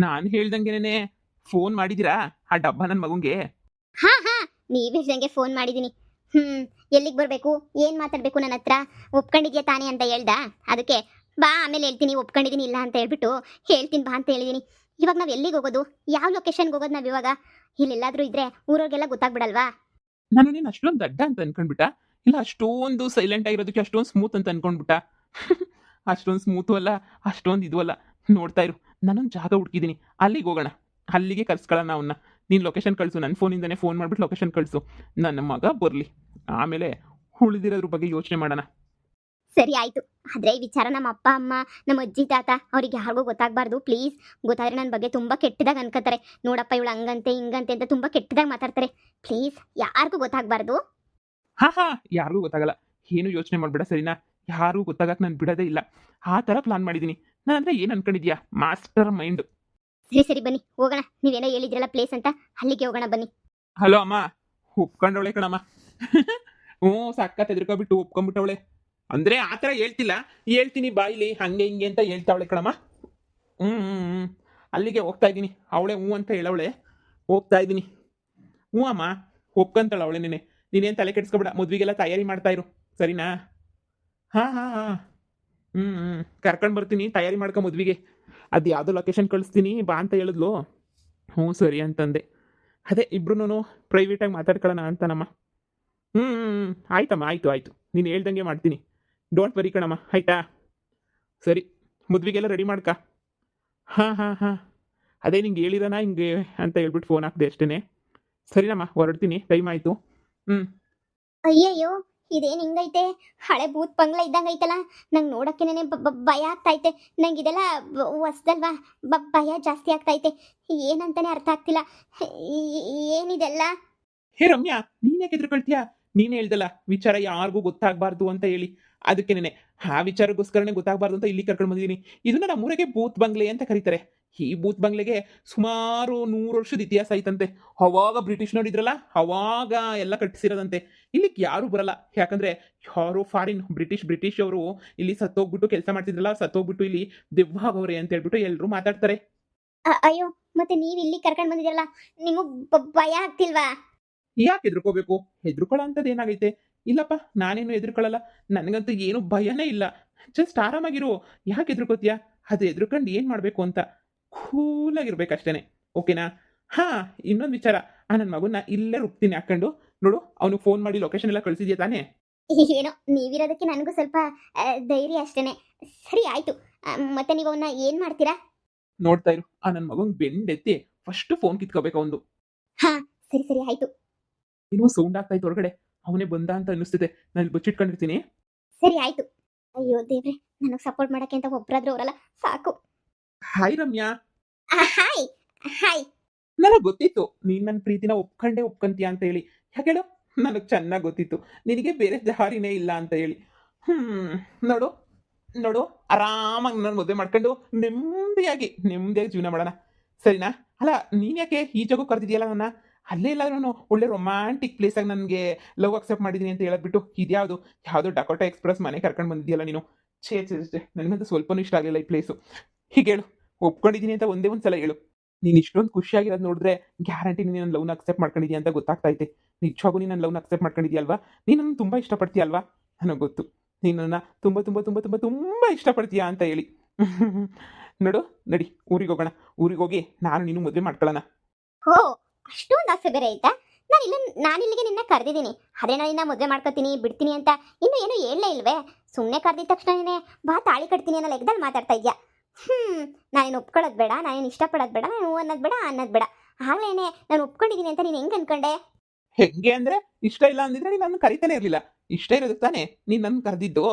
ನಾನು ಹೇಳ್ದಂಗೆನೆ ಫೋನ್ ಮಾಡಿದಿರಾ ಆ ಡಬ್ಬ ನನ್ನ ಮಗುಂಗೆ? ಹಾ ಹಾ, ನೀವ್ ಹೇಳ್ದಂಗೆ ಫೋನ್ ಮಾಡಿದೀನಿ. ಎಲ್ಲಿಗೆ ಬರಬೇಕು, ಏನ್ ಮಾತಾಡ್ಬೇಕು ನನ್ನ ಹತ್ರ, ಒಪ್ಕೊಂಡಿದ್ಯಾ ತಾನೇ ಅಂತ ಹೇಳ್ದ. ಅದಕ್ಕೆ ಬಾ ಆಮೇಲೆ ಹೇಳ್ತೀನಿ, ಒಪ್ಕೊಂಡಿದೀನಿ ಇಲ್ಲ ಅಂತ ಹೇಳ್ಬಿಟ್ಟು ಹೇಳ್ತೀನಿ ಬಾ ಅಂತ ಹೇಳಿದೀನಿ. ಇವಾಗ ನಾವ್ ಎಲ್ಲಿಗೆ ಹೋಗೋದು, ಯಾವ ಲೊಕೇಶನ್ಗೆ ಹೋಗೋದು ನಾವ್ ಇವಾಗ? ಇಲ್ಲೆಲ್ಲಾದ್ರೂ ಇದ್ರೆ ಊರವ್ರಿಗೆಲ್ಲ ಗೊತ್ತಾಗ್ಬಿಡಲ್ವಾ? ನಾನು ನೀನು ಅಷ್ಟೊಂದು ದಡ್ಡ ಅಂತ ಅನ್ಕೊಂಡ್ಬಿಟ್ಟ, ಇಲ್ಲ ಅಷ್ಟೊಂದು ಸೈಲೆಂಟ್ ಆಗಿರೋದಕ್ಕೆ ಅಷ್ಟೊಂದು ಸ್ಮೂತ್ ಅಂತ ಅನ್ಕೊಂಡ್ಬಿಟ್ಟ. ಅಷ್ಟೊಂದು ಸ್ಮೂತು ಅಲ್ಲ, ಅಷ್ಟೊಂದು ಇದು ಅಲ್ಲ. ನೋಡ್ತಾ ಇರು, ನಾನೊಂದು ಜಾಗ ಹುಡುಕಿದ್ದೀನಿ, ಅಲ್ಲಿಗೆ ಹೋಗೋಣ. ಅಲ್ಲಿಗೆ ಕರ್ಸ್ಕೊಳ್ಳೋಣ ಅವನ್ನ. ನೀನು ಲೊಕೇಶನ್ ಕಳಿಸು, ನನ್ನ ಫೋನಿಂದನೇ ಫೋನ್ ಮಾಡಿಬಿಟ್ಟು ಲೊಕೇಶನ್ ಕಳಿಸು. ನನ್ನ ಮಗ ಬರಲಿ, ಆಮೇಲೆ ಉಳಿದಿರೋದ್ರ ಬಗ್ಗೆ ಯೋಚನೆ ಮಾಡೋಣ. ಸರಿ ಆಯ್ತು. ಆದ್ರೆ ಈ ವಿಚಾರ ನಮ್ಮ ಅಪ್ಪ ಅಮ್ಮ, ನಮ್ಮ ಅಜ್ಜಿ ತಾತ ಅವ್ರಿಗೆ ಯಾರಿಗೂ ಗೊತ್ತಾಗಬಾರ್ದು ಪ್ಲೀಸ್. ಗೊತ್ತಾದ್ರೆ ನನ್ನ ಬಗ್ಗೆ ತುಂಬಾ ಕೆಟ್ಟದಾಗ ಅನ್ಕೋತಾರೆ. ನೋಡಪ್ಪ ಇವಳು ಹಂಗಂತೆ ಹಿಂಗಂತೆ ಅಂತ ತುಂಬಾ ಕೆಟ್ಟದಾಗ ಮಾತಾಡ್ತಾರೆ. ಪ್ಲೀಸ್ ಯಾರಿಗೂ ಗೊತ್ತಾಗಬಾರ್ದು. ಹಾ ಹಾ, ಯಾರಿಗೂ ಗೊತ್ತಾಗಲ್ಲ, ಏನು ಯೋಚನೆ ಮಾಡಬೇಡ ಸರಿನಾ? ಯಾರಿಗೂ ಗೊತ್ತಾಗಕ್ಕೆ ನಾನು ಬಿಡೋದೇ ಇಲ್ಲ. ಆ ಥರ ಪ್ಲಾನ್ ಮಾಡಿದ್ದೀನಿ. ನಾನು ಅಂದರೆ ಏನು ಅನ್ಕೊಂಡಿದ್ಯಾ, ಮಾಸ್ಟರ್ ಮೈಂಡ್. ಸರಿ ಸರಿ ಬನ್ನಿ ಹೋಗೋಣ. ನೀವೇನೋ ಹೇಳಿದ್ರಲ್ಲ ಪ್ಲೇಸ್ ಅಂತ, ಅಲ್ಲಿಗೆ ಹೋಗೋಣ ಬನ್ನಿ. ಹಲೋ ಅಮ್ಮ, ಒಪ್ಕೊಂಡವಳೆ ಕಣಮ್ಮ. ಹ್ಞೂ, ಸಕ್ಕತ್ ಎದ್ರಕೊಬಿಟ್ಟು ಒಪ್ಕೊಂಡ್ಬಿಟ್ಟವಳೆ. ಅಂದರೆ ಆ ಥರ ಹೇಳ್ತಿಲ್ಲ, ಹೇಳ್ತೀನಿ ಬಾಯಿಲಿ ಹಂಗೆ ಹಿಂಗೆ ಅಂತ ಹೇಳ್ತಾವಳೆ ಕಣಮ್ಮ. ಅಲ್ಲಿಗೆ ಹೋಗ್ತಾ ಇದ್ದೀನಿ. ಅವಳೆ ಹ್ಞೂ ಅಂತ ಹೇಳವಳೆ, ಹೋಗ್ತಾ ಇದ್ದೀನಿ. ಹ್ಞೂ ಅಮ್ಮ, ಒಪ್ಕೊಂತಾಳ ಅವಳೆ. ನೀನೇನು ತಲೆ ಕೆಡಿಸ್ಕೊಬೇಡ, ಮದುವೆಗೆಲ್ಲ ತಯಾರಿ ಮಾಡ್ತಾ ಇರು ಸರಿನಾ? ಹಾಂ ಹಾಂ ಹಾಂ, ಕರ್ಕೊಂಡು ಬರ್ತೀನಿ, ತಯಾರಿ ಮಾಡ್ಕೊ ಮದುವೆಗೆ. ಅದು ಯಾವುದೋ ಲೊಕೇಶನ್ ಕಳಿಸ್ತೀನಿ ಬಾ ಅಂತ ಹೇಳಿದ್ಲು. ಹ್ಞೂ ಸರಿ ಅಂತಂದೆ. ಅದೇ ಇಬ್ರು ಪ್ರೈವೇಟಾಗಿ ಮಾತಾಡ್ಕೊಳ್ಳೋಣ ಅಂತಾನಮ್ಮ. ಆಯ್ತಮ್ಮ, ಆಯಿತು ಆಯಿತು, ನೀನು ಹೇಳ್ದಂಗೆ ಮಾಡ್ತೀನಿ. ಡೋಂಟ್ ವರಿ ಕಣಮ್ಮ, ಆಯಿತಾ? ಸರಿ, ಮದುವೆಗೆಲ್ಲ ರೆಡಿ ಮಾಡ್ಕ. ಹಾಂ ಹಾಂ ಹಾಂ, ಅದೇ ನಿಂಗೆ ಹೇಳಿರೋಣ ಹಿಂಗೆ ಅಂತ ಹೇಳ್ಬಿಟ್ಟು ಫೋನ್ ಹಾಕಿದೆ ಅಷ್ಟೇ. ಸರಿನಮ್ಮ, ಹೊರಡ್ತೀನಿ, ಟೈಮ್ ಆಯಿತು. ಅಯ್ಯಯ್ಯೋ, ಇದೇನು ಹಿಂಗೈತೆ? ಹಳೆ ಭೂತ್ ಬಂಗ್ಲ ಇದ್ದಂಗೆ ಐತಲ್ಲ. ನಂಗೆ ನೋಡೋಕ್ಕೇನೆ ಭಯ ಆಗ್ತೈತೆ. ನಂಗೆ ಇದೆಲ್ಲ ಹೊಸ್ದಲ್ವಾ, ಭಯ ಜಾಸ್ತಿ ಆಗ್ತೈತೆ. ಏನಂತಾನೆ ಅರ್ಥ ಆಗ್ತಿಲ್ಲ. ಏನಿದೆಲ್ಲ? ಹೇ ರಮ್ಯಾ, ನೀನ್ ಯಾಕೆ ಎದ್ರುಕೊಳ್ತೀಯಾ? ನೀನೇ ಹೇಳ್ದಲ್ಲ ವಿಚಾರ ಯಾರಿಗೂ ಗೊತ್ತಾಗಬಾರ್ದು ಅಂತ ಹೇಳಿ, ಅದಕ್ಕೇನೆ ಆ ವಿಚಾರಕ್ಕೋಸ್ಕರನೇ ಗೊತ್ತಾಗಬಾರ್ದು ಅಂತ ಇಲ್ಲಿ ಕರ್ಕೊಂಡು ಬಂದಿದ್ದೀನಿ. ಇದನ್ನ ನಮ್ಮೂರಿಗೆ ಬೂತ್ ಬಂಗ್ಲೆ ಅಂತ ಕರೀತಾರೆ. ಈ ಬೂತ್ ಬಂಗ್ಲೆಗೆ ಸುಮಾರು 100 ವರ್ಷದ ಇತಿಹಾಸ ಐತಂತೆ. ಅವಾಗ ಬ್ರಿಟಿಷ್ನವ್ರು ಇದ್ರಲ್ಲ, ಅವಾಗ ಎಲ್ಲ ಕಟ್ಟಿಸಿರೋದಂತೆ. ಇಲ್ಲಿಗೆ ಯಾರು ಬರಲ್ಲ, ಯಾಕಂದ್ರೆ ಯಾರು ಫಾರಿನ್ ಬ್ರಿಟಿಷ್ ಅವರು ಇಲ್ಲಿ ಸತ್ತೋಗ್ಬಿಟ್ಟು ಕೆಲಸ ಮಾಡ್ತಿದ್ರಲ್ಲ, ಸತ್ತೋಗ್ಬಿಟ್ಟು ಇಲ್ಲಿ ದೆವ್ವಾಗವ್ರೆ ಅಂತ ಹೇಳ್ಬಿಟ್ಟು ಎಲ್ಲರೂ ಮಾತಾಡ್ತಾರೆ. ಅಯ್ಯೋ, ಮತ್ತೆ ನೀವು ಇಲ್ಲಿ ಕರ್ಕೊಂಡು ಬಂದಿದ್ದೀರಲ್ಲ, ನಿಮಗೆ ಭಯ ಆಗ್ತಿಲ್ವಾ? ಯಾಕೆ ಹೆದರ್ಕೋಬೇಕು? ಹೆದರ್ಕೊಳ್ಳೋ ಅಂಥದ್ದು ಏನಾಗೈತೆ? ಇಲ್ಲಪ್ಪ, ನಾನೇನು ಹೆದರ್ಕೊಳ್ಳಲ್ಲ. ನನಗಂತೂ ಏನು ಭಯನೇ ಇಲ್ಲ. ಜಸ್ಟ್ ಆರಾಮಾಗಿರು. ಯಾಕೆ ಹೆದರ್ಕೋತೀಯ? ಅದು ಹೆದರ್ಕೊಂಡು ಏನು ಮಾಡಬೇಕು ಅಂತ ಕೂಲಾಗಿರ್ಬೇಕಷ್ಟೇನೆ. ಓಕೆನಾ? ಹಾಂ, ಇನ್ನೊಂದು ವಿಚಾರ, ನನ್ನ ಮಗನ್ನ ಇಲ್ಲೇ ರುಬ್ತೀನಿ ಹಾಕೊಂಡು. ನೋಡು, ಅವನಿಗೆ ಫೋನ್ ಮಾಡಿ ಲೊಕೇಶನ್ ಎಲ್ಲ ಕಳಿಸಿದ್ಯಾ ತಾನೇ? ಏನೋ ನೀವಿರೋದಕ್ಕೆ ನನಗೂ ಸ್ವಲ್ಪ ಧೈರ್ಯ ಅಷ್ಟೇನೆ. ಸರಿ ಆಯ್ತು. ಮತ್ತೆ ನೀವು ಅವನ್ನ ಏನು ಮಾಡ್ತೀರಾ? ನೋಡ್ತಾ ಇರು, ನನ್ನ ಮಗಂಗೆ ಬೆಂಡೆತ್ತಿ ಫಸ್ಟ್ ಫೋನ್ ಕಿತ್ಕೋಬೇಕು ಅವನು. ಹಾ, ಸರಿ ಸರಿ ಆಯ್ತು. ಏನೋ ಸೌಂಡ್ ಆಗ್ತಾ ಇತ್ತು ಹೊರಗಡೆ, ಅವನೇ ಬಂದ ಅಂತ ಅನ್ನಿಸ್ತಿದೆ. ನಾನು ಇಲ್ಲಿ ಬಚ್ಚಿಟ್ಕೊಂಡಿರ್ತೀನಿ. ಸರಿ ಆಯ್ತು. ಅಯ್ಯೋ ದೇವ್ರೆ, ನನಗೆ ಸಪೋರ್ಟ್ ಮಾಡಕ್ಕೆ ಅಂತ ಒಬ್ಬರಾದ್ರೂ ಅವರಲ್ಲ, ಸಾಕು. ಹಾಯ್ ರಮ್ಯಾ. Hi hi. ನನಗೆ ಗೊತ್ತಿತ್ತು ನೀನು ನನ್ನ ಪ್ರೀತಿನ ಒಪ್ಕೊಂತೀಯ ಅಂತ ಹೇಳಿ. ಯಾಕೆ ಹೇಳು? ನನಗೆ ಚೆನ್ನಾಗಿ ಗೊತ್ತಿತ್ತು ನಿನಗೆ ಬೇರೆ ದಾರಿನೇ ಇಲ್ಲ ಅಂತ ಹೇಳಿ. ನೋಡು ನೋಡು, ಆರಾಮಾಗಿ ನಾನು ಮದುವೆ ಮಾಡ್ಕೊಂಡು ನೆಮ್ಮದಿಯಾಗಿ ಜೀವನ ಮಾಡೋಣ, ಸರಿನಾ? ಅಲ್ಲ, ನೀನು ಯಾಕೆ ಈ ಜಾಗ ಕರೆದಿದೆಯಲ್ಲ ನನ್ನ? ಅಲ್ಲೇ ಇಲ್ಲ, ನಾನು ಒಳ್ಳೆ ರೊಮ್ಯಾಂಟಿಕ್ ಪ್ಲೇಸಾಗಿ ನನಗೆ ಲವ್ ಅಕ್ಸೆಪ್ಟ್ ಮಾಡಿದ್ದೀನಿ ಅಂತ ಹೇಳಬಿಟ್ಟು ಇದ್ಯಾವುದು ಯಾವುದೋ ಡಕೋಟಾ ಎಕ್ಸ್ಪ್ರೆಸ್ ಮನೆ ಕರ್ಕೊಂಡು ಬಂದಿದೆಯಲ್ಲ ನೀನು. ಛೇ, ನನಗಂತೂ ಸ್ವಲ್ಪನೂ ಇಷ್ಟ ಆಗಲಿಲ್ಲ ಈ ಪ್ಲೇಸು. ಹೀಗೆ ಹೇಳು, ಒಪ್ಕೊಂಡಿದ್ದೀನಿ ಅಂತ ಒಂದೇ ಒಂದು ಸಲ ಹೇಳು. ನೀನು ಇಷ್ಟೊಂದು ಖುಷಿಯಾಗಿರೋದು ನೋಡಿದ್ರೆ ಗ್ಯಾರಂಟಿ ನೀನು ನನ್ನ ಲವ್ನ ಅಕ್ಸೆಪ್ಟ್ ಮಾಡ್ಕೊಂಡಿದ್ಯಾ ಅಂತ ಗೊತ್ತಾಗ್ತೈತೆ. ನಿಜವಾಗೂ ನೀನು ನನ್ನ ಲವ್ನ ಅಕ್ಸೆಪ್ಟ್ ಮಾಡ್ಕೊಂಡಿದ್ಯಲ್ವಾ? ನೀನು ನನ್ನ ತುಂಬ ಇಷ್ಟಪಡ್ತೀಯಲ್ವಾ? ನನಗೆ ಗೊತ್ತು, ನೀನು ನನ್ನ ತುಂಬ ತುಂಬ ತುಂಬ ತುಂಬ ತುಂಬ ಇಷ್ಟಪಡ್ತೀಯಾ ಅಂತ ಹೇಳಿ. ನೋಡು, ನಡಿ ಊರಿಗೆ ಹೋಗೋಣ. ಊರಿಗೆ ಹೋಗಿ ನಾನು ನೀನು ಮದುವೆ ಮಾಡ್ಕೊಳ್ಳೋಣ. ಓ, ಅಷ್ಟೊಂದು ಆಸೆ ಬೇರೆ ಆಯ್ತಾ? ನಾನಿಲ್ಲಿಗೆ ನಿನ್ನ ಕರೆದಿದ್ದೀನಿ, ಆದ್ರೆ ನಾನು ನಿನ್ನ ಮದುವೆ ಮಾಡ್ಕೊತೀನಿ ಬಿಡ್ತೀನಿ ಅಂತ ಇನ್ನು ಏನು ಹೇಳಲೇ ಇಲ್ವೇ? ಸುಮ್ಮನೆ ಕರೆದಿದ ತಕ್ಷಣನೇ ಬಾ ತಾಳಿ ಕಟ್ತೀನಿ ಅನ್ನೋ ಲೆಕ್ಕದಲ್ಲಿ ಮಾತಾಡ್ತಾ ಇದ್ಯಾ. ನಾನೇನು ಒಪ್ಕೊಳ್ಳೋದು ಬೇಡ, ನಾನೇನು ಇಷ್ಟಪಡೋದು ಬೇಡ, ನಾನು ಅನ್ನೋದು ಬೇಡ. ಆಗ್ಲೇನೆ ನಾನು ಒಪ್ಕೊಂಡಿದ್ದೀನಿ ಅಂತ ನೀನು ಹೆಂಗೆ ಅನ್ಕೊಂಡೆ? ಹೆಂಗೆ ಅಂದ್ರೆ, ಇಷ್ಟ ಇಲ್ಲ ಅಂದಿದ್ರೆ ನೀನು ನನ್ನ ಕರಿತಾನೆ ಇರಲಿಲ್ಲ. ಇಷ್ಟ ಇರೋದಕ್ಕೆ ತಾನೇ ನೀನು ನನ್ನ ಕರೆದಿದ್ದು.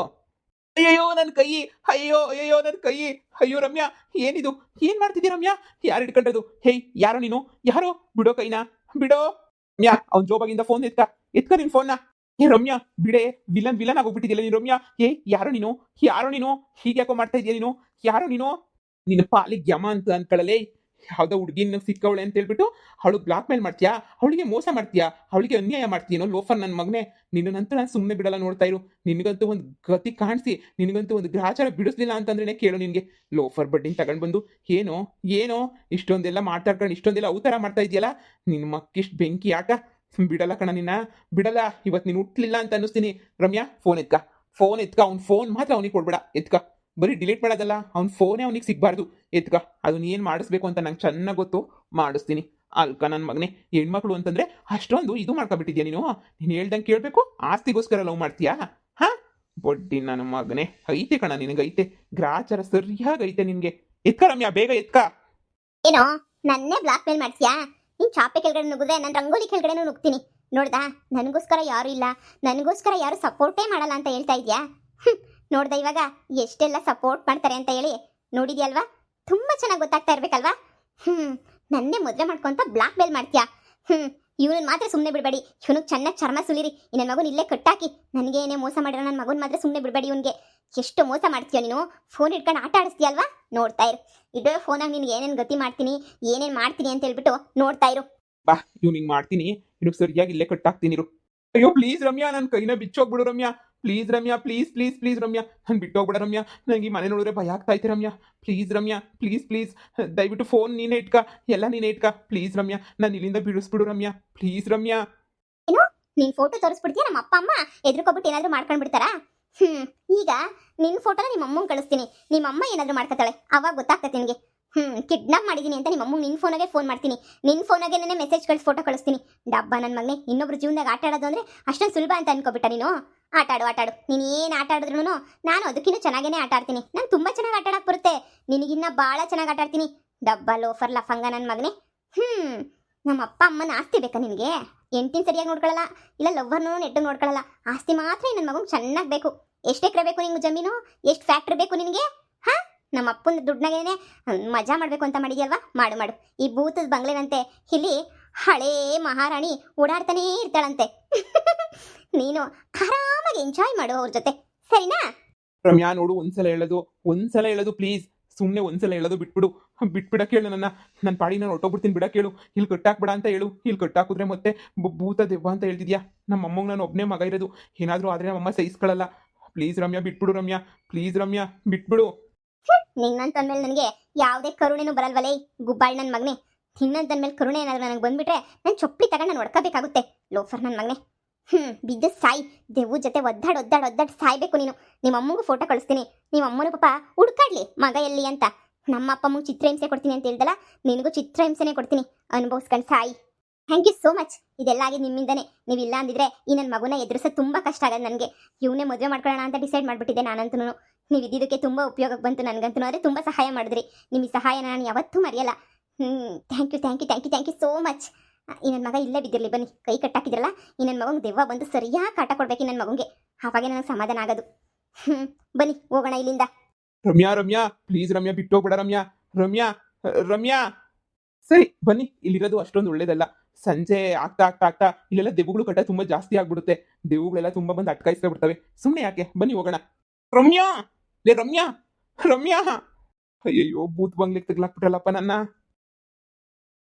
ಅಯ್ಯೋ ನನ್ನ ಕೈ, ಅಯ್ಯೋ ನನ್ನ ಕೈ. ಅಯ್ಯೋ ರಮ್ಯಾ, ಏನಿದು? ಏನ್ ಮಾಡ್ತಿದ್ದೀಯ ರಮ್ಯಾ? ಯಾರು ಹಿಡ್ಕೊಂಡದು? ಹೇಯ್, ಯಾರೋ ನೀನು? ಯಾರೋ? ಬಿಡೋ ಕೈನಾ, ಬಿಡೋ. ರಮ್ಯಾ, ಅವ್ನ ಜೋಬಾಗಿಂದ ಫೋನ್ ಎತ್ಕ ನಿನ್ ಫೋನ್ನ. ಏ ರಮ್ಯಾ, ಬಿಡೆ. ವಿಲನ್ ಆಗೋಗ್ಬಿಟ್ಟಿದ್ಯಲ್ಲ ನೀನು ರಮ್ಯಾ. ಯಾರೋ ನೀನು? ಹೀಗೆ ಯಾಕೋ ಮಾಡ್ತಾ ಇದೀಯ ನೀನು? ಯಾರೋ ನೀನು? ನಿನ್ನ ಪಾಲಿಗೆ ಯಮ ಅಂತ ಅನ್ಕೊಳ್ಳಲೇ. ಯಾವುದೋ ಹುಡುಗಿನ ಸಿಕ್ಕವಳೆ ಅಂತ ಹೇಳ್ಬಿಟ್ಟು ಅವಳು ಬ್ಲಾಕ್ ಮೇಲ್ ಮಾಡ್ತೀಯಾ, ಅವಳಿಗೆ ಮೋಸ ಮಾಡ್ತೀಯಾ, ಅವಳಿಗೆ ಅನ್ಯಾಯ ಮಾಡ್ತೀನೋ ಲೋಫರ್ ನನ್ನ ಮಗನೇ. ನಿನ್ನಂತೂ ನಾನು ಸುಮ್ಮನೆ ಬಿಡಲ್ಲ, ನೋಡ್ತಾ ಇರು. ನಿನಗಂತೂ ಒಂದು ಗತಿ ಕಾಣಿಸಿ, ನಿನಗಂತೂ ಒಂದು ಗ್ರಾಚಾರ ಬಿಡಿಸ್ಲಿಲ್ಲ ಅಂತಂದ್ರೆ ಕೇಳು ನಿನಗೆ. ಲೋಫರ್ ಬಡ್ಡಿನ ತಗೊಂಡು ಬಂದು ಏನೋ ಏನೋ ಇಷ್ಟೊಂದೆಲ್ಲ ಮಾತಾಡ್ಕೊಂಡು ಇಷ್ಟೊಂದೆಲ್ಲ ಅವತಾರ ಮಾಡ್ತಾ ಇದೆಯಲ್ಲ, ನಿನ್ನ ಮಕ್ಕಿಷ್ಟು ಬೆಂಕಿ ಯಾಕ ಬಿಡಲ್ಲ ಕಣ ನಿನ್ನ, ಬಿಡಲ್ಲ. ಇವತ್ತು ನೀನು ಹುಟ್ಲಿಲ್ಲ ಅಂತ ಅನ್ನಿಸ್ತೀನಿ. ರಮ್ಯಾ ಫೋನ್ ಎತ್ಕ, ಫೋನ್ ಎತ್ಕ. ಅವ್ನ ಫೋನ್ ಮಾತ್ರ ಅವನಿಗೆ ಕೊಡ್ಬೇಡ, ಎತ್ಕ. ಬರೀ ಡಿಲೀಟ್ ಮಾಡೋದಲ್ಲ, ಅವ್ನ ಫೋನೇ ಅವನಿಗೆ ಸಿಗಬಾರ್ದು, ಎತ್ಕ. ಅದನ್ನ ಏನು ಮಾಡಿಸ್ಬೇಕು ಅಂತ ನಂಗೆ ಚೆನ್ನಾಗಿ ಗೊತ್ತು, ಮಾಡಿಸ್ತೀನಿ. ಅಲ್ಕ ನನ್ನ ಮಗನೇ, ಹೆಣ್ಮಕ್ಳು ಅಂತಂದ್ರೆ ಅಷ್ಟೊಂದು ಇದು ಮಾಡ್ಕೊಬಿಟ್ಟಿದ್ಯಾ ನೀನು. ನೀನು ಹೇಳ್ದಂಗೆ ಕೇಳಬೇಕು, ಆಸ್ತಿಗೋಸ್ಕರ ಲವ್ ಮಾಡ್ತೀಯಾ? ಹಾ, ಬೊಡ್ಡಿ ನನ್ನ ಮಗನೇ, ಐತೆ ಕಣ ನಿನಗೈತೆ, ಗ್ರಾಚಾರ ಸರಿಯಾಗೈತೆ ನಿನಗೆ. ಎತ್ಕ ರಮ್ಯಾ, ಬೇಗ ಎತ್ಕ. ಏನೋ ನನ್ನೇ ಬ್ಲಾಕ್ ಮೇಲ್ ಮಾಡ್ತೀಯಾ? ನೀನ್ ಚಾಪೆ ಕೆಳಗಡೆ ನುಗ್ಗಿದ್ರೆ ನಾನು ರಂಗೋಲಿ ಕೆಳಗಡೆ ನುಗ್ತೀನಿ. ನೋಡ್ದಾ, ನನಗೋಸ್ಕರ ಯಾರು ಇಲ್ಲ, ನನಗೋಸ್ಕರ ಯಾರು ಸಪೋರ್ಟೇ ಮಾಡಲ್ಲ ಅಂತ ಹೇಳ್ತಾ ಇದ್ಯಾ? ನೋಡ್ದ ಇವಾಗ ಎಷ್ಟೆಲ್ಲ ಸಪೋರ್ಟ್ ಮಾಡ್ತಾರೆ ಅಂತ ಹೇಳಿ. ನೋಡಿದ್ಯಲ್ವಾ, ತುಂಬಾ ಚೆನ್ನಾಗಿ ಗೊತ್ತಾಗ್ತಾ ಇರ್ಬೇಕಲ್ವಾ? ನನ್ನೇ ಮದುವೆ ಮಾಡ್ಕೊಂತ ಬ್ಲಾಕ್ ಮೇಲ್ ಮಾಡ್ತೀಯಾ? ಇವನನ್ನ ಮಾತ್ರ ಸುಮ್ಮನೆ ಬಿಡಬೇಡಿ. ಇವನಿಗೆ ಚೆನ್ನಾಗಿ ಚರ್ಮ ಸುಲಿರಿ. ನನ್ನ ಮಗನ ಇಲ್ಲೇ ಕಟ್ಟಾಕಿ. ನನಗೆ ಏನೇ ಮೋಸ ಮಾಡಿರೋ ನನ್ನ ಮಗನ ಮಾತ್ರ ಸುಮ್ಮನೆ ಬಿಡಬೇಡಿ. ಇವನಿಗೆ ಎಷ್ಟು ಮೋಸ ಮಾಡ್ತೀಯ ನೀನು. ಫೋನ್ ಇಟ್ಕೊಂಡು ಆಟ ಆಡಿಸ್ತೀಯಲ್ವಾ? ನೋಡ್ತಾ ಇರು, ಇದೇ ಫೋನಾಗ ನಿನ್ಗೆ ಏನೇನು ಗತಿ ಮಾಡ್ತೀನಿ, ಏನೇನು ಮಾಡ್ತೀನಿ ಅಂತ ಹೇಳ್ಬಿಟ್ಟು ನೋಡ್ತಾ ಇರು. ಬಾ, ಇವ್ನಿಗೆ ಮಾಡ್ತೀನಿ, ಇವ್ನಿಗೆ ಸರಿಯಾಗಿ ಇಲ್ಲೇ ಕಟ್ಟಾಕ್ತೀನಿ ಇರು. ಅಯ್ಯೋ ಪ್ಲೀಸ್ ರಮ್ಯಾ, ನನ್ನ ಕೈನ ಬಿಚ್ಚೋಗ್ಬಿಡು Ramya. Please Ramya, please please please Ramya, ನಾನು ಬಿಟ್ಟೋಗ್ಬಿಡ ರಮ್ಯಾ. ನನಗೆ ಈ ಮನೆ ನೋಡಿದ್ರೆ ಭಯ ಆಗ್ತಾ ಐತೆ Ramya. Please Ramya, please please, ದಯವಿಟ್ಟು ಫೋನ್ ನೀನೇ ಇಟ್ಕ, ಎಲ್ಲ ನೀನೇ ಇಟ್ಕ. ಪ್ಲೀಸ್ ರಮ್ಯಾ, ನಾನು ಇಲ್ಲಿಂದ ಬಿಡಿಸ್ಬಿಡು ರಮ್ಯಾ. ಪ್ಲೀಸ್ ರಮ್ಯಾ. ಏನು, ನೀನ್ ಫೋಟೋ ತೋರಿಸ್ಬಿಡ್ತೀಯ? ನಮ್ಮ ಅಪ್ಪ ಅಮ್ಮ ಎದ್ರುಕೊಬಿಟ್ಟು ಏನಾದ್ರು ಮಾಡ್ಕೊಂಡ್ಬಿಡ್ತಾರಾ? ಈಗ ನಿನ್ನ ಫೋಟೋನ ನಿಮ್ಮ ಅಮ್ಮಂಗೆ ಕಳಿಸ್ತೀನಿ. ನಿಮ್ಮ ಅಮ್ಮ ಏನಾದ್ರು ಮಾಡ್ಕೊತಾಳೆ, ಅವಾಗ ಗೊತ್ತಾಗ್ತದೆ ನಿನಗೆ. ಕಿಡ್ನಾಪ್ ಮಾಡಿದ್ದೀನಿ ಅಂತ ನಿಮ್ಮ ಅಮ್ಮಂಗೆ ನಿನ್ನ ಫೋನಾಗೆ ಫೋನ್ ಮಾಡ್ತೀನಿ. ನಿನ್ನ ಫೋನಾಗೆ ನೆನೆ ಮೆಸೇಜ್ ಕಳಿಸಿ ಫೋಟೋ ಕಳಿಸ್ತೀನಿ. ಡಬ್ಬ ನನ್ನ ಮಗನೇ, ಇನ್ನೊಬ್ರು ಜೀವನದಾಗ ಆಟ ಆಡೋದು ಅಂದರೆ ಅಷ್ಟೊಂದು ಸುಲಭ ಅಂತ ಅನ್ಕೋಬಿಟ್ಟ ನೀನು? ಆಟ ಆಡು. ನೀನು ಏನು ಆಟ ಆಡಿದ್ರು ನಾನು ಅದಕ್ಕಿಂತ ಚೆನ್ನಾಗೇ ಆಟ ಆಡ್ತೀನಿ. ನಂಗೆ ತುಂಬ ಚೆನ್ನಾಗಿ ಆಟ ಆಡಕ್ಕೆ ಬರುತ್ತೆ. ನಿನಗಿನ್ನ ಭಾಳ ಚೆನ್ನಾಗಿ ಆಟ ಆಡ್ತೀನಿ. ಡಬ್ಬ ಲೋಫರ್ ಲಫಂಗ ನನ್ನ ಮಗನೇ. ನಮ್ಮ ಅಪ್ಪ ಅಮ್ಮನ ಆಸ್ತಿ ಬೇಕಾ ನಿನಗೆ? ಎಂಟಿನ ಸರಿಯಾಗಿ ನೋಡ್ಕೊಳ್ಳಲ್ಲ, ಇಲ್ಲ ಲವ್ವರ್ನೂ ನೆಟ್ಟಿಗೆ ನೋಡ್ಕೊಳ್ಳಲ್ಲ. ಆಸ್ತಿ ಮಾತ್ರ ನನ್ನ ಮಗಂಗೆ ಚೆನ್ನಾಗಿ ಬೇಕು. ಎಷ್ಟು ಎಕರೆ ಬೇಕು ನಿಂಗೆ ಜಮೀನು? ಎಷ್ಟು ಫ್ಯಾಕ್ಟ್ರಿ ಬೇಕು ನಿನಗೆ? ಹಾಂ, ನಮ್ಮ ಅಪ್ಪನ ದುಡ್ಡನಾಗೇನೆ ಮಜಾ ಮಾಡಬೇಕು ಅಂತ ಮಾಡಿದ್ಯಲ್ವಾ? ಮಾಡು. ಈ ಭೂತದ ಬಂಗ್ಲೆನಂತೆ ಇಲ್ಲಿ ಹಳೇ ಮಹಾರಾಣಿ ಓಡಾಡ್ತಾನೇ ಇರ್ತಾಳಂತೆ. ನೀನು ಆರಾಮಾಗಿ ಎಂಜಾಯ್ ಮಾಡು ಅವ್ರ ಜೊತೆ, ಸರಿನಾ? ರಮ್ಯಾ ನೋಡು, ಒಂದ್ಸಲ ಹೇಳೋದು ಪ್ಲೀಸ್. ಸುಮ್ಮನೆ ಒಂದ್ಸಲ ಹೇಳೋದು ಬಿಟ್ಬಿಡಕ್ಕೆ ಹೇಳು ನನ್ನ ಪಾಡಿ ನಾನು ಹೊಟ್ಟೋಗ್ಬಿಡ್ತೀನಿ, ಬಿಡಕ್ಕೆ ಹೇಳು. ಇಲ್ಲಿ ಕಟ್ಟಾಕ್ಬಿಡ ಅಂತ ಹೇಳು. ಇಲ್ಲಿ ಕಟ್ಟಾಕಿದ್ರೆ ಮತ್ತೆ ಭೂತ ದೆವ್ವ ಅಂತ ಹೇಳ್ತಿದ್ಯಾ. ನಮ್ಮ ಅಮ್ಮಂಗೆ ನಾನು ಒಬ್ಬನೇ ಮಗ ಇರೋದು, ಏನಾದರೂ ಆದರೆ ನಮ್ಮಮ್ಮ ಸಹಿಸ್ಕೊಳ್ಳಲ್ಲ. ಪ್ಲೀಸ್ ರಮ್ಯಾ, ಬಿಟ್ಬಿಡು ರಮ್ಯಾ. ಪ್ಲೀಸ್ ರಮ್ಯಾ, ಬಿಟ್ಬಿಡು. ನಿನ್ನಂತಂದ್ಮೇಲೆ ನನಗೆ ಯಾವುದೇ ಕರುಣೆನೂ ಬರಲ್ವಲೇ ಗುಬ್ಬಾಳ್ ನನ್ನ ಮಗನೇ. ನಿನ್ನಂತಂದ್ಮೇಲೆ ಕರುಣೆ ಏನಾದರೂ ನನಗೆ ಬಂದ್ಬಿಟ್ರೆ ನಾನು ಚೊಪ್ಪಲಿ ತಗೊಂಡು ನಾನು ಹೊಡ್ಕೋಬೇಕಾಗುತ್ತೆ. ಲೋಫರ್ ನನ್ನ ಮಗನೇ. ಬಿದ್ದು ಸಾಯಿ, ದೆವ್ವ ಜೊತೆ ಒದ್ದಾಡ್ ಸಾಯ್ಬೇಕು ನೀನು. ನಿಮ್ಮ ಅಮ್ಮಗೂ ಫೋಟೋ ಕಳಿಸ್ತೀನಿ. ನಿಮ್ಮ ಅಮ್ಮನ ಪಾಪ ಹುಡ್ಕಾಡ್ಲಿ ಮಗ ಎಲ್ಲಿ ಅಂತ. ನಮ್ಮ ಅಪ್ಪ ಅಮ್ಮಂಗೆ ಚಿತ್ರಹಿಂಸೆ ಕೊಡ್ತೀನಿ ಅಂತ ಹೇಳ್ದಲ್ಲ, ನಿನಗೂ ಚಿತ್ರಹಿಂಸೆನೇ ಕೊಡ್ತೀನಿ. ಅನುಭವಿಸ್ಕೊಂಡು ಸಾಯಿ. Thank you so much. ಇದೆಲ್ಲ ಆಗಿ ನಿಮ್ಮಿಂದನೇ. ನೀವಿಲ್ಲ ಅಂದಿದ್ರೆ ಈ ನನ್ನ ಮಗುನ ಎದುರಿಸೋದು ತುಂಬ ಕಷ್ಟ ಆಗೋದು ನನಗೆ. ಇವನೇ ಮದುವೆ ಮಾಡ್ಕೊಳ್ಳೋಣ ಅಂತ ಡಿಸೈಡ್ ಮಾಡಿಬಿಟ್ಟಿದ್ದೆ ನಾನಂತೂ. ನೀವು ಇದ್ದಿದ್ದಕ್ಕೆ ತುಂಬ ಉಪಯೋಗಕ್ಕೆ ಬಂತು ನನಗಂತೂ. ಆದರೆ ತುಂಬ ಸಹಾಯ ಮಾಡಿದ್ರಿ. ನಿಮ್ಮ ಈ ಸಹಾಯನ ನಾನು ಯಾವತ್ತೂ ಮರೆಯಲ್ಲ. Thank you so much. ಈ ನನ್ನ ಮಗ ಇಲ್ಲೇ ಬಿದ್ದಿರಲಿ, ಬನ್ನಿ. ಕೈ ಕಟ್ಟಾಕಿದ್ರಲ್ಲ, ಈ ನನ್ನ ಮಗಂಗೆ ದೆವ್ವ ಬಂದು ಸರಿಯಾಗಿ ಕಾಟ ಕೊಡ್ಬೇಕು ಈ ನನ್ನ ಮಗಂಗೆ. ಆವಾಗೇ ನನಗೆ ಸಮಾಧಾನ ಆಗೋದು. ಬನ್ನಿ ಹೋಗೋಣ ಇಲ್ಲಿಂದ. ರಮ್ಯಾ ಪ್ಲೀಸ್ ರಮ್ಯಾ, ಬಿಟ್ಟೋಗ್ಬೇಡ ರಮ್ಯಾ. ಸರಿ ಬನ್ನಿ, ಇಲ್ಲಿರೋದು ಅಷ್ಟೊಂದು ಒಳ್ಳೇದಲ್ಲ. ಸಂಜೆ ಆಗ್ತಾ ಇಲ್ಲೆಲ್ಲ ದೆವ್ವಗಳು ಕಟ್ಟ ತುಂಬಾ ಜಾಸ್ತಿ ಆಗ್ಬಿಡುತ್ತೆ. ದೆವ್ವಗಳೆಲ್ಲ ತುಂಬಾ ಬಂದು ಅಟ್ಕಾಯಿಸ್ಕೊಂಡ್ಬಿಡ್ತವೆ. ಸುಮ್ಮನೆ ಯಾಕೆ, ಬನ್ನಿ ಹೋಗೋಣ. ರಮ್ಯಾ, ರಮ್ಯಾ. ಅಯ್ಯಯ್ಯೋ, ಭೂತ್ ಬಂಗ್ಲೆಗೆ ತೆಗ್ಲಾಕ್ಬಿಟ್ರಲ್ಲಪ್ಪ ನನ್ನ.